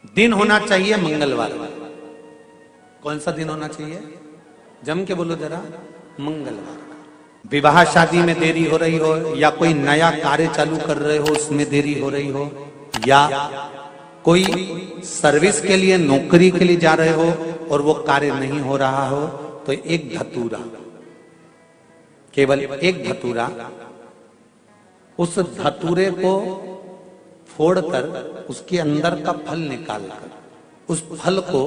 दिन होना चाहिए मंगलवार। कौन सा दिन होना चाहिए? जम के बोलो जरा। मंगलवार। विवाह शादी में देरी हो रही हो, या कोई नया कार्य चालू कर रहे हो उसमें देरी हो रही हो, या कोई सर्विस के लिए नौकरी के लिए जा रहे हो और वो कार्य नहीं हो रहा हो, तो एक धतूरा, केवल एक धतूरा, उस धतूरे को फोड़कर उसके अंदर का फल निकालकर उस फल को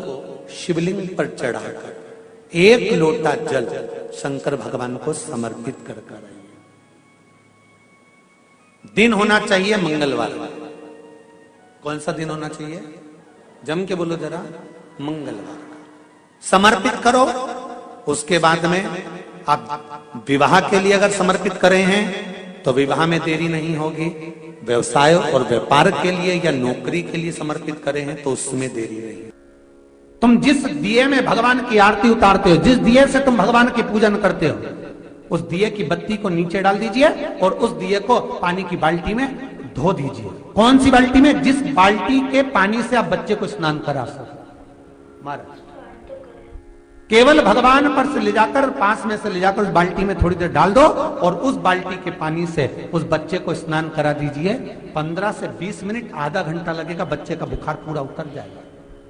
शिवलिंग पर चढ़ाकर एक लोटा जल शंकर भगवान को समर्पित कर आइए। दिन होना चाहिए मंगलवार। कौन सा दिन होना चाहिए? जम के बोलो जरा। मंगलवार। समर्पित करो। उसके बाद में आप विवाह के लिए अगर समर्पित करे हैं तो विवाह में देरी नहीं होगी। व्यवसाय और व्यापार के लिए या नौकरी के लिए समर्पित करे हैं तो उसमें देरी नहीं। तुम जिस दिए में भगवान की आरती उतारते हो, जिस दिए से तुम भगवान की पूजन करते हो, उस दिए की बत्ती को नीचे डाल दीजिए और उस दिए को पानी की बाल्टी में धो दीजिए। कौन सी बाल्टी में? जिस बाल्टी के पानी से आप बच्चे को स्नान करा सको। महाराज केवल भगवान पर से ले जाकर, पास में से ले जाकर उस बाल्टी में थोड़ी देर डाल दो और उस बाल्टी के पानी से उस बच्चे को स्नान करा दीजिए। 15 से 20 मिनट, आधा घंटा लगेगा, बच्चे का बुखार पूरा उतर जाएगा।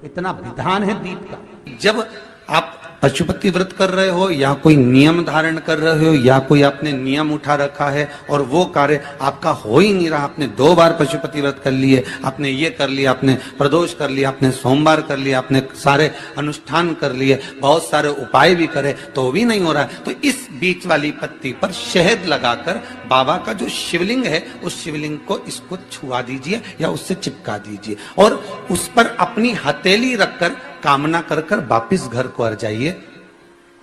इतना विधान है दीप का। जब आप पशुपति व्रत कर रहे हो या कोई नियम धारण कर रहे हो या कोई आपने नियम उठा रखा है और वो कार्य आपका हो ही नहीं रहा, आपने 2 बार पशुपति व्रत कर लिए, आपने ये कर लिया, आपने प्रदोष कर लिया, आपने सोमवार कर लिया, आपने सारे अनुष्ठान कर लिए, बहुत सारे उपाय भी करे तो भी नहीं हो रहा है, तो इस बीच वाली पत्ती पर शहद लगाकर बाबा का जो शिवलिंग है उस शिवलिंग को इसको छुआ दीजिए या उससे चिपका दीजिए और उस पर अपनी हथेली रखकर कामना कर कर वापिस घर को आ जाइए।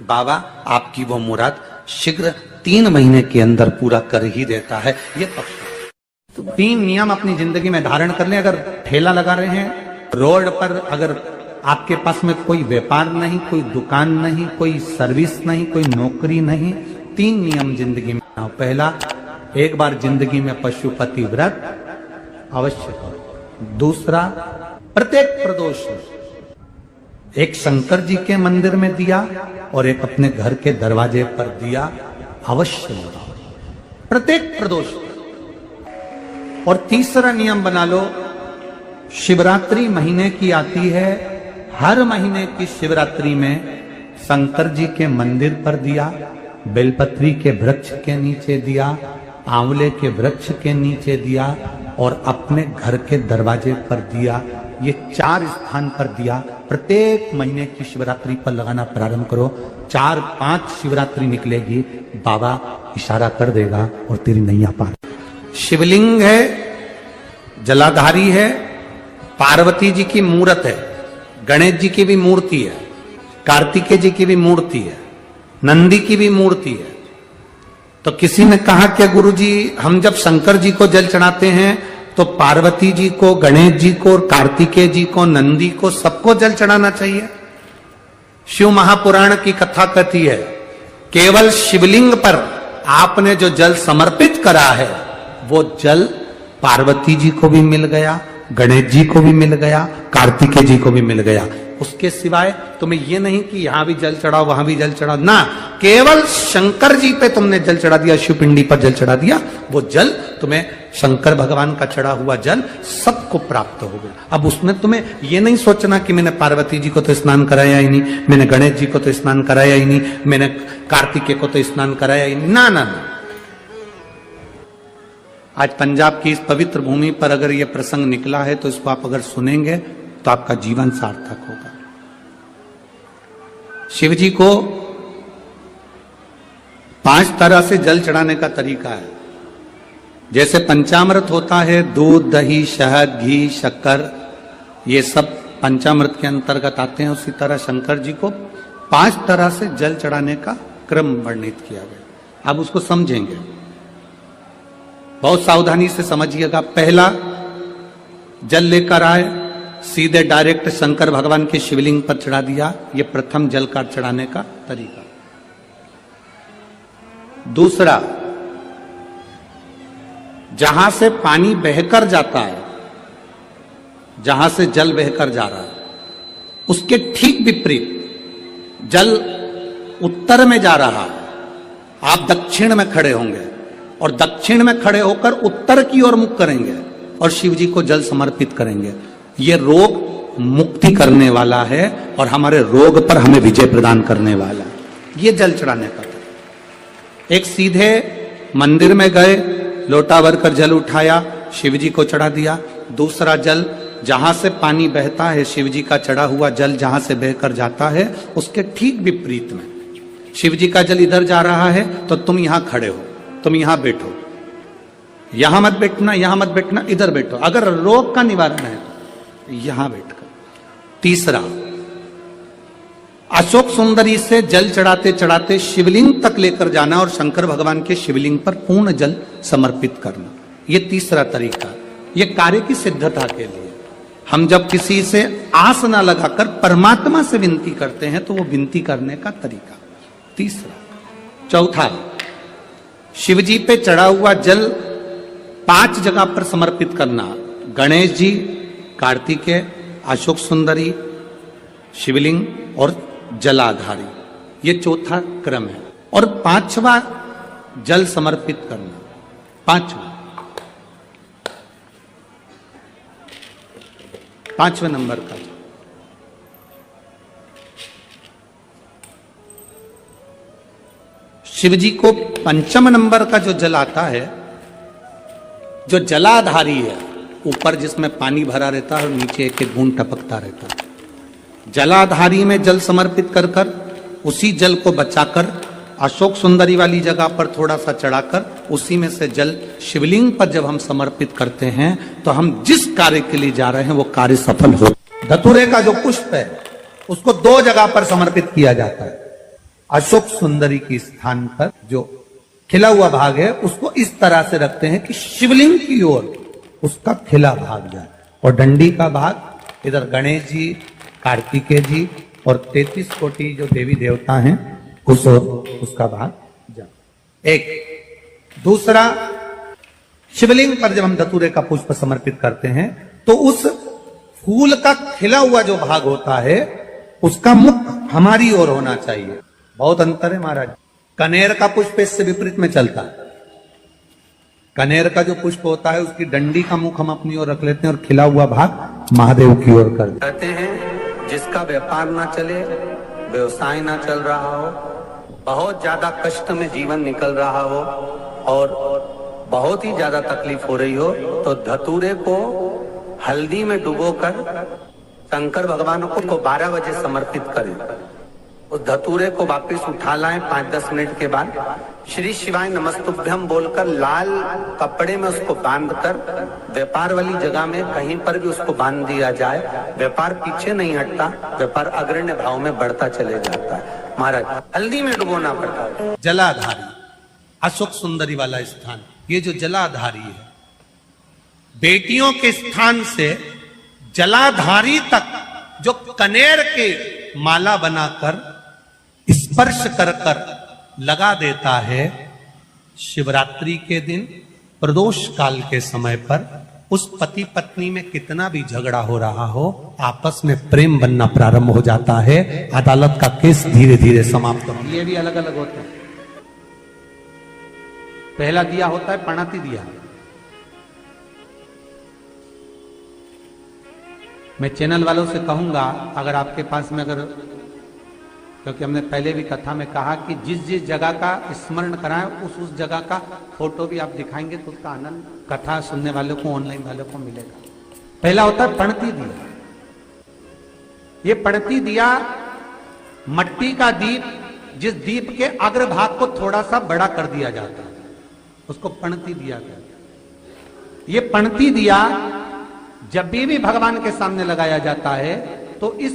बाबा आपकी वो मुराद शीघ्र 3 महीने के अंदर पूरा कर ही देता है। ये तो 3 नियम अपनी जिंदगी में धारण कर लें। अगर ठेला लगा रहे हैं रोड पर, अगर आपके पास में कोई व्यापार नहीं, कोई दुकान नहीं, कोई सर्विस नहीं, कोई नौकरी नहीं, 3 नियम जिंदगी में। पहला, एक बार जिंदगी में पशुपति व्रत अवश्य करो। दूसरा, प्रत्येक प्रदोष एक शंकर जी के मंदिर में दिया और एक अपने घर के दरवाजे पर दिया अवश्य लगाओ, प्रत्येक प्रदोष। और तीसरा नियम बना लो, शिवरात्रि महीने की आती है, हर महीने की शिवरात्रि में शंकर जी के मंदिर पर दिया, बेलपत्री के वृक्ष के नीचे दिया, आंवले के वृक्ष के नीचे दिया और अपने घर के दरवाजे पर दिया। ये 4 स्थान पर दिया। प्रत्येक महीने की शिवरात्रि पर लगाना प्रारंभ करो। 4-5 शिवरात्रि निकलेगी, बाबा इशारा कर देगा और तेरी नैया पार। शिवलिंग है, जलाधारी है, पार्वती जी की मूर्त है, गणेश जी की भी मूर्ति है, कार्तिकेय जी की भी मूर्ति है, नंदी की भी मूर्ति है। तो किसी ने कहा कि गुरुजी हम जब शंकर जी को जल चढ़ाते हैं तो पार्वती जी को, गणेश जी को, कार्तिकेय जी को, नंदी को, सबको जल चढ़ाना चाहिए। शिव महापुराण की कथा कहती है केवल शिवलिंग पर आपने जो जल समर्पित करा है वो जल पार्वती जी को भी मिल गया, गणेश जी को भी मिल गया, कार्तिकेय जी को भी मिल गया। उसके सिवाय तुम्हें ये नहीं कि यहां भी जल चढ़ाओ वहां भी जल चढ़ाओ, ना, केवल शंकर जी पे तुमने जल चढ़ा दिया, शिव पिंडी पर जल चढ़ा दिया, वो जल तुम्हें शंकर भगवान का चढ़ा हुआ जल सबको प्राप्त हो गया। अब उसमें तुम्हें ये नहीं सोचना कि मैंने पार्वती जी को तो स्नान कराया ही नहीं, मैंने गणेश जी को तो स्नान कराया ही नहीं, मैंने कार्तिकेय को तो स्नान कराया ही नहीं, ना ना ना। आज पंजाब की इस पवित्र भूमि पर अगर ये प्रसंग निकला है तो इसको आप अगर सुनेंगे तो आपका जीवन सार्थक होगा। शिव जी को 5 तरह से जल चढ़ाने का तरीका है। जैसे पंचामृत होता है, दूध, दही, शहद, घी, शक्कर, ये सब पंचामृत के अंतर्गत आते हैं, उसी तरह शंकर जी को 5 तरह से जल चढ़ाने का क्रम वर्णित किया गया। अब उसको समझेंगे, बहुत सावधानी से समझिएगा। पहला, जल लेकर आए, सीधे डायरेक्ट शंकर भगवान के शिवलिंग पर चढ़ा दिया, ये प्रथम जल का चढ़ाने का तरीका। दूसरा, जहां से पानी बहकर जाता है, जहां से जल बहकर जा रहा है, उसके ठीक विपरीत जल उत्तर में जा रहा है, आप दक्षिण में खड़े होंगे और दक्षिण में खड़े होकर उत्तर की ओर मुख करेंगे और शिव जी को जल समर्पित करेंगे। ये रोग मुक्ति करने वाला है और हमारे रोग पर हमें विजय प्रदान करने वाला है। ये जल चढ़ाने का था। एक सीधे मंदिर में गए, लोटा भरकर जल उठाया, शिव जी को चढ़ा दिया। दूसरा जल जहां से पानी बहता है, शिव जी का चढ़ा हुआ जल जहां से बहकर जाता है, उसके ठीक विपरीत में शिव जी का जल इधर जा रहा है तो तुम यहां खड़े हो, तुम यहां बैठो, यहां मत बैठना, यहां मत बैठना, इधर बैठो। अगर रोग का निवारण है तो यहां बैठकर। तीसरा, अशोक सुंदरी से जल चढ़ाते चढ़ाते शिवलिंग तक लेकर जाना और शंकर भगवान के शिवलिंग पर पूर्ण जल समर्पित करना। यह तीसरा तरीका, यह कार्य की सिद्धता के लिए। हम जब किसी से आस ना लगाकर परमात्मा से विनती करते हैं तो वो विनती करने का तरीका तीसरा। चौथा, शिवजी पे चढ़ा हुआ जल 5 जगह पर समर्पित करना। गणेश जी, कार्तिकेय, अशोक सुंदरी, शिवलिंग और जलाधारी, ये चौथा क्रम है। और 5वां जल समर्पित करना, 5वें नंबर का। शिव जी को 5 नंबर का जो जल आता है, जो जलाधारी है, ऊपर जिसमें पानी भरा रहता है और नीचे एक एक बूंद टपकता रहता है, जलाधारी में जल समर्पित कर कर उसी जल को बचाकर अशोक सुंदरी वाली जगह पर थोड़ा सा चढ़ाकर उसी में से जल शिवलिंग पर जब हम समर्पित करते हैं तो हम जिस कार्य के लिए जा रहे हैं वो कार्य सफल हो। धतूरे का जो पुष्प है उसको 2 जगह पर समर्पित किया जाता है। अशोक सुंदरी के स्थान पर जो खिला हुआ भाग है उसको इस तरह से रखते हैं कि शिवलिंग की ओर उसका खिला भाग जाए, और डंडी का भाग इधर गणेश जी, कार्तिकेय जी और 33 कोटि जो देवी देवता हैं उस ओर उसका भाग जाए। एक दूसरा, शिवलिंग पर जब हम धतूरे का पुष्प समर्पित करते हैं तो उस फूल का खिला हुआ जो भाग होता है उसका मुख हमारी ओर होना चाहिए। बहुत अंतर है महाराज। कनेर का पुष्प इससे विपरीत में चलता है। कनेर का जो पुष्प होता है उसकी डंडी का मुख हम अपनी ओर रख लेते हैं और खिला हुआ भाग महादेव की ओर कर देते हैं। जिसका व्यापार ना चले, व्यवसाय ना चल रहा हो, बहुत ज्यादा कष्ट में जीवन निकल रहा हो और बहुत ही ज्यादा तकलीफ हो रही हो, तो धतूरे को हल्दी में डुबोकर शंकर भगवान को 12 बजे समर्पित करें। उस धतूरे को वापस उठा लाएं 5-10 मिनट के बाद, श्री शिवाय नमस्तुभ्यम बोलकर लाल कपड़े में उसको बांधकर व्यापार वाली जगह में कहीं पर भी उसको बांध दिया जाए। व्यापार पीछे नहीं हटता, व्यापार अग्रण्य भाव में बढ़ता चले जाता है। महाराज, हल्दी में डुबोना पड़ता है। जलाधारी, अशोक सुंदरी वाला स्थान, ये जो जलाधारी है, बेटियों के स्थान से जलाधारी तक जो कनेर के माला बनाकर स्पर्श कर कर लगा देता है, शिवरात्रि के दिन प्रदोष काल के समय पर उस पति पत्नी में कितना भी झगड़ा हो रहा हो, आपस में प्रेम बनना प्रारंभ हो जाता है। अदालत का केस धीरे धीरे समाप्त हो। ये भी अलग अलग होते हैं। पहला दिया होता है पणाती दिया। मैं चैनल वालों से कहूंगा, अगर आपके पास में क्योंकि हमने पहले भी कथा में कहा कि जिस जिस जगह का स्मरण कराएं उस जगह का फोटो भी आप दिखाएंगे तो उसका आनंद कथा सुनने वालों को, ऑनलाइन वालों को मिलेगा। पहला होता है पणती दिया। ये पणती दिया मट्टी का दीप, जिस दीप के अग्रभाग को थोड़ा सा बड़ा कर दिया जाता है, उसको पणती दिया कहते हैं। ये पणती दिया जब भी भगवान के सामने लगाया जाता है तो इस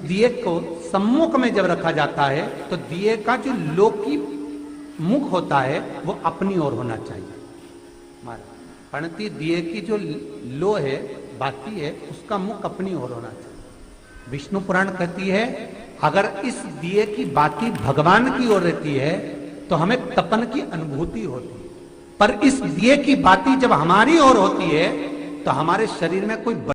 दिए को सम्मुख में जब रखा जाता है तो दिए का जो लौकी मुख होता है वो अपनी ओर होना चाहिए। पणती दिए की जो लो है, बाकी है, उसका मुख अपनी ओर होना चाहिए। विष्णु पुराण कहती है अगर इस दिए की बाती भगवान की ओर रहती है तो हमें तपन की अनुभूति होती है, पर इस दिए की बाती जब हमारी ओर होती है तो हमारे शरीर में कोई